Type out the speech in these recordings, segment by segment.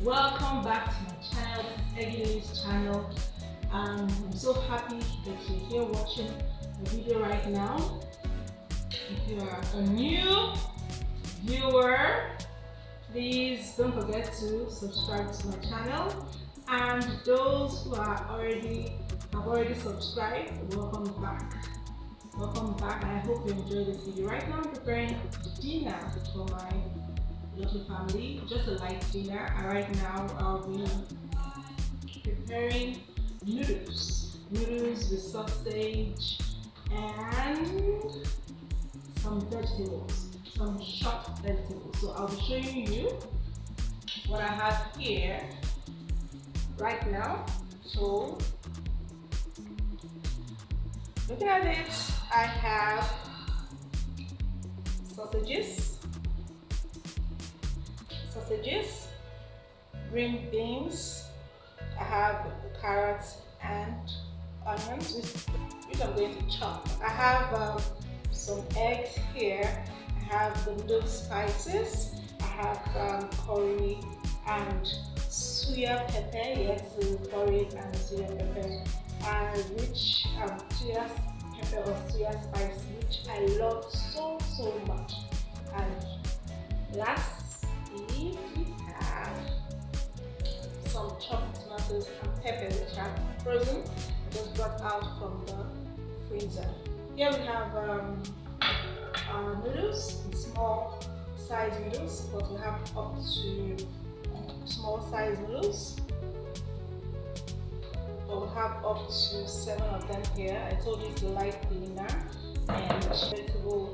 Welcome back to my channel. This is Eggy's channel. I'm so happy that you're here watching the video right now. If you are a new viewer, please don't forget to subscribe to my channel. And those who have already subscribed, welcome back. Welcome back. I hope you enjoyed this video. Right now I'm preparing dinner for my little family, just a light dinner. And right now I'll be preparing noodles with sausage and some vegetables, some chopped vegetables. So I'll be showing you what I have here right now. So looking at it, I have sausages, green beans, I have carrots and onions, which I'm going to chop. I have some eggs here. I have the noodle spices. I have curry and soya pepper. Yes, curry and soya pepper, which soya pepper or soya spice, which I love so much. And lastly, we have some chopped tomatoes and peppers, which are frozen. I just brought out from the freezer. Here we have noodles, small size noodles, but we have up to small size noodles. But we have up to 7 of them here. I told you it's a light dinner and vegetable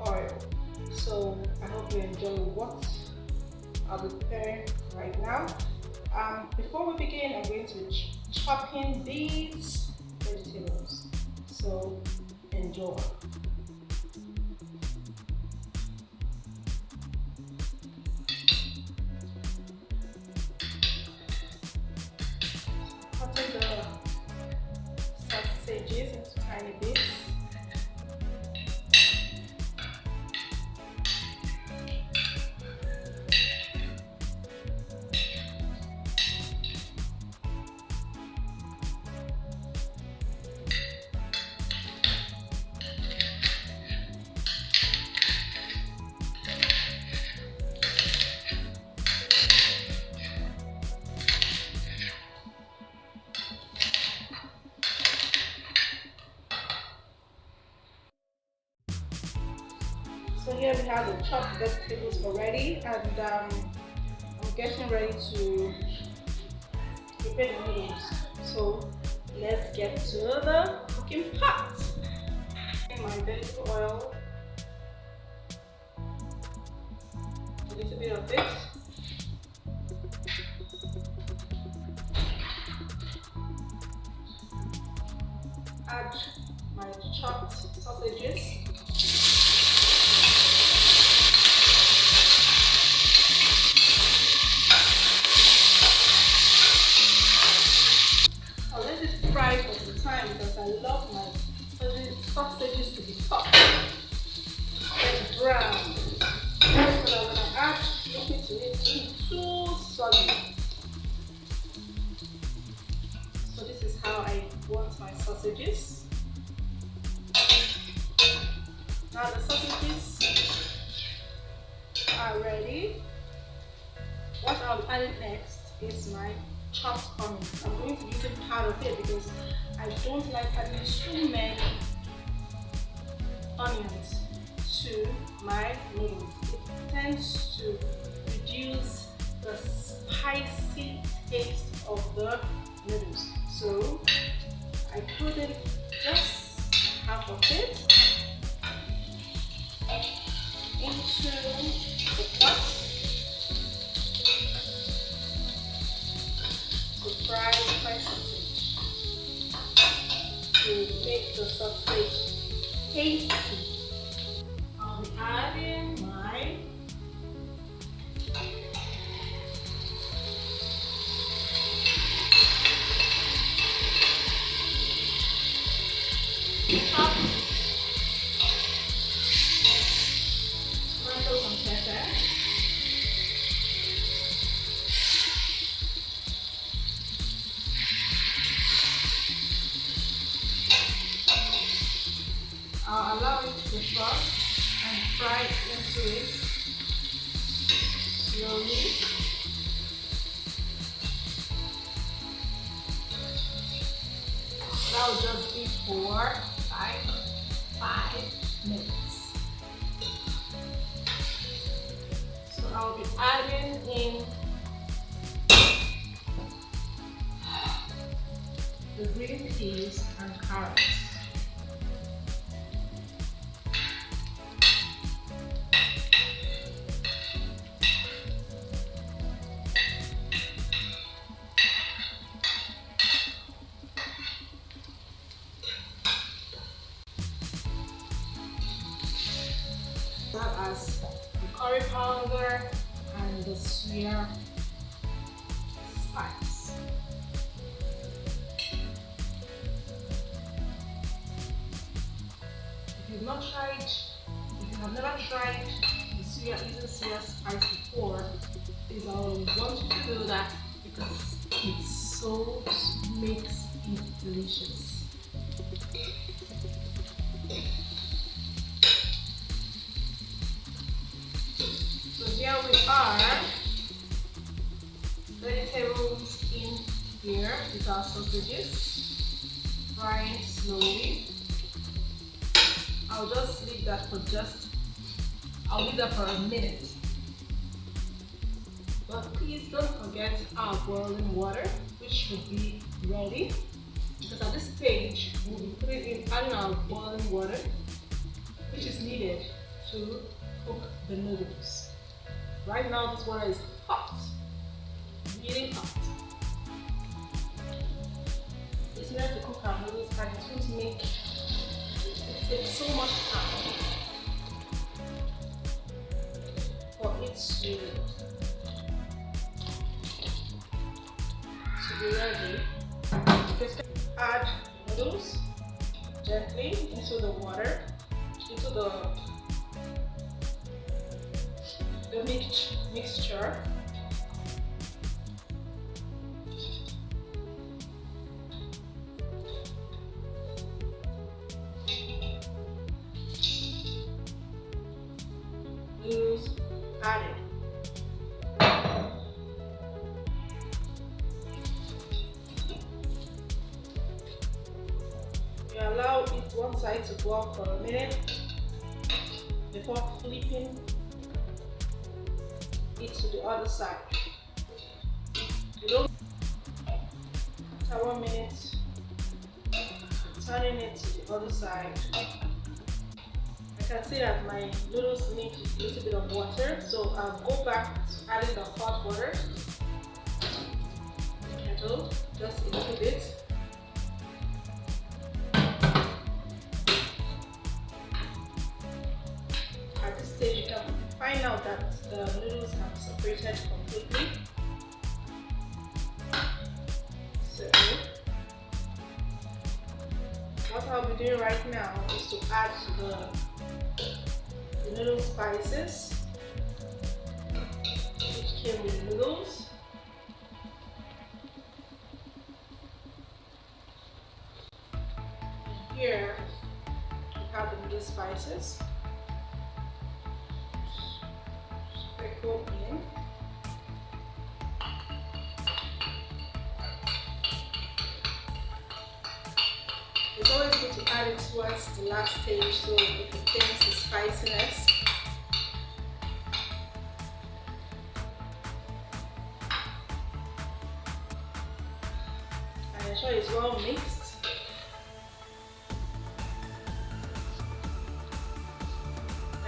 oil. So I hope you enjoy what I'll be preparing right now. Before we begin, I'm going to be chopping these vegetables. So enjoy. Cutting the sausages into tiny bits. So here we have the chopped vegetables already, and I'm getting ready to prepare the noodles. So let's get to the cooking pot. My vegetable oil, a little bit of this. Add my chopped sausages. Fry for some time because I love my sausages to be soft and brown. That's what I'm going to add. Look into it, too solid. So this is how I want my sausages. Now the sausages are ready. What I'll be adding next is my chopped onions. I'm going to use a part of it because I don't like adding too many onions to my noodles. It tends to reduce the spicy taste of the noodles. So I put in just half of it into the pot. Fry my sausage to make the sausage tasty. I'll be adding my chopped tomatoes and pepper. fry into it slowly. That will just be for like 5 minutes. So I'll be adding in the green peas and carrots. That as the curry powder and the soya spice. If you've not tried, if you have never tried using soya spice before, please I want you to do that because it so makes it delicious. So here we are, vegetables in here with our sausages, frying slowly. I'll just leave that for I'll leave that for a minute. But please don't forget our boiling water, which should be ready. Because at this stage, we'll be adding our boiling water, which is needed to cook the noodles. Right now, this water is hot, really hot. It's needed to cook our noodles and it's going to take so much time for it to be ready. Just add noodles gently into the water, into the mixture. Noodles added. You allow it one side to boil for a minute before flipping it to the other side. You don't after 1 minute turning it to the other side. I can see that my noodles need a little bit of water, so I'll go back to adding the hot water. Kettle, just a little bit. At this stage, you can find out that the noodles have separated completely. So, what I'll be doing right now is to add the noodle spices, which came with the noodles. And here we have the noodle spices. Sprinkle in. It's always good to add it towards the last stage so it contains the spiciness. And ensure it's well mixed.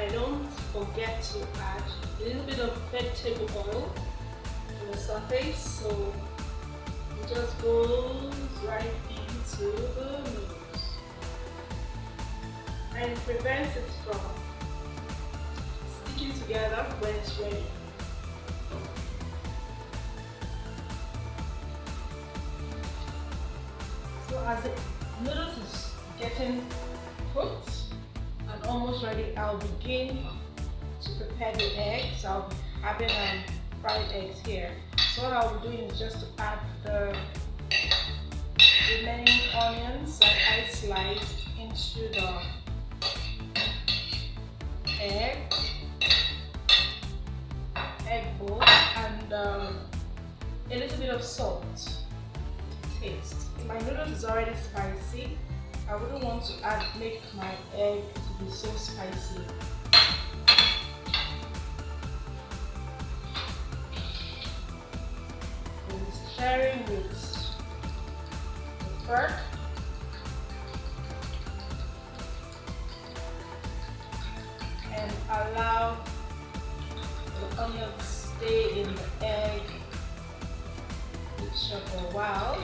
And don't forget to add a little bit of vegetable oil to the surface so it just goes right into the noodles and prevents it from sticking together when it's ready. So as the noodles is getting cooked and almost ready, I'll begin to prepare the eggs. I'll be having fried eggs here. So what I'll be doing is just to add the remaining onions that I sliced into the egg. is already spicy. I wouldn't want to make my egg to be so spicy. I'll be stirring with the fork. And allow the onions stay in the egg mixture for a while.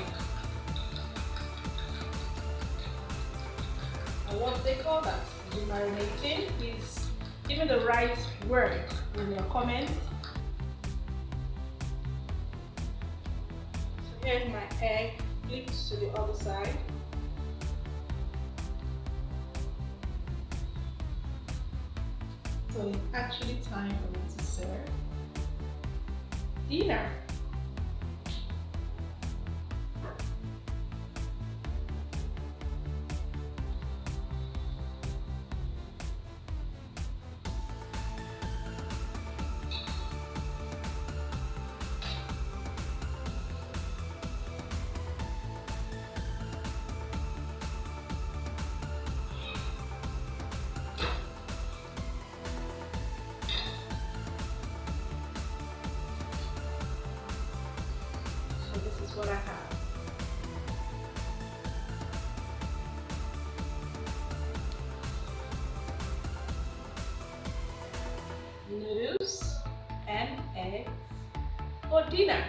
And what they call that, marinating. Please give me the right word in your comments. So here's my egg flipped to the other side. So it's actually time for me to serve dinner. This is what I have. Noodles and eggs for dinner.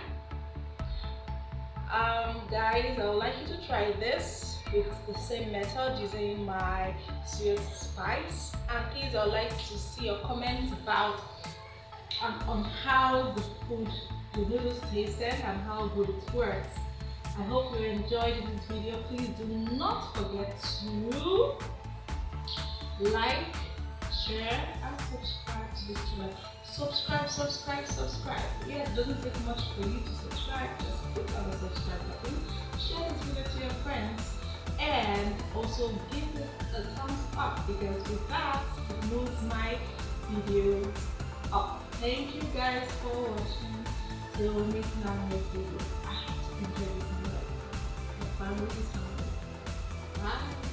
Guys, I would like you to try this with the same method using my sweet spice. And please, I would like to see your comments about on how the noodles tasted and how good it works. I hope you enjoyed this video. Please do not forget to like, share, and subscribe to this channel. Subscribe. Yeah, it doesn't take much for you to subscribe. Just click on the subscribe button. Share this video to your friends. And also give it a thumbs up, because with that, it moves my videos up. Thank you guys for watching. Till we meet in our next video. I have to enjoy this video. My family is hungry. Bye.